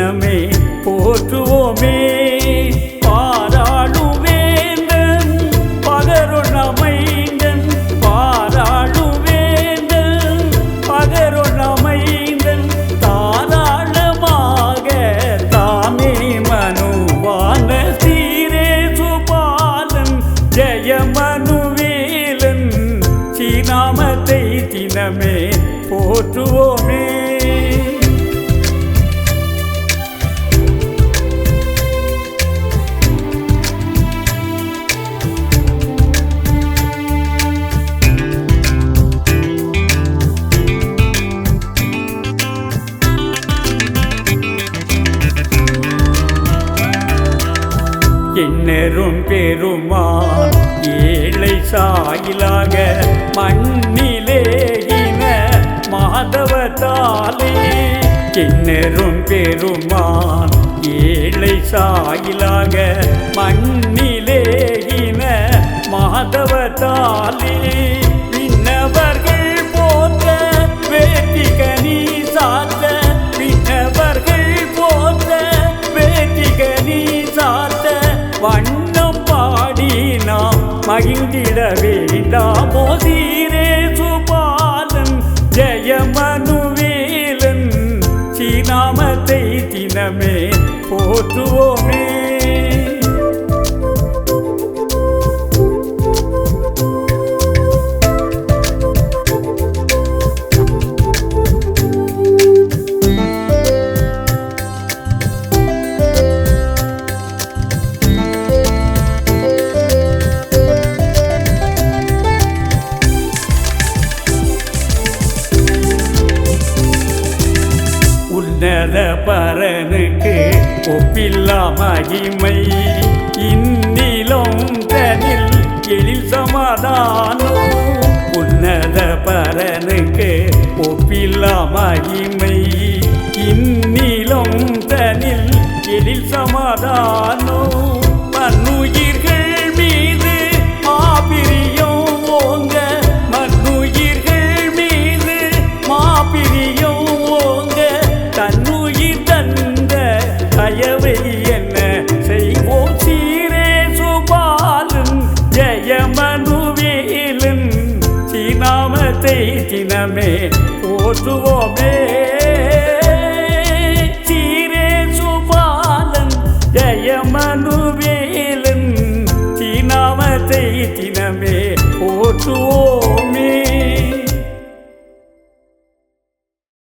தினமே போற்றுவோமே. பாராளுவேந்தன் பகரொன்னமைந்தன் பாராளுவேந்தன் பகரொன்னமைந்தன் தாராளமாக தாமே மனுவான சீரேசுபாலன் ஜெயமனுவேலன் ஸ்ரீநாமத்தை தினமே போற்றுவோமே. எண்ணரும் பெருமான் ஏழை சாயிலாக மண்ணிலே இன மாதவத்தாலே. எண்ணரும் பெருமான் ஏழை சாயிலாக மண்ணிலே இன மாதவத்தாலே. விண்ணவர்கள் போற்ற வேட்டிகனி சாத்த விண்ணவர்கள் போற்ற வேட்டிகனி சாத்த வண்ணம் பாடி நாம் மகிழ்ந்திட வேண்டாமோ. சீரேசுபாலன் ஜெயமனுவேலன் ஸ்ரீநாமத்தை தினமே போற்றுவோமே. உன்னத பரனுக்கு ஒப்பில்லா மகிமை இந்நிலம் தனில் எழில் சமாதானம். உன்னத பரனுக்கு ஒப்பில்லா மகிமை இந்நிலம் தனில் எழில் சமாதானம். மண்ணுயிர்கள் மீது மாபிரியம் ஓங்க மண்ணுயிர்கள் மீது மாபிரியம் ஓங்க தன்னுயிர் தந்த தயவை என்ன செய்வோம். சீரேசுபாலன் ஜெயமனுவேலன் ஸ்ரீநாமத்தை தினமே போற்றுவோமே. சீரேசுபாலன் ஜெயமனுவேலன் ஸ்ரீநாமத்தை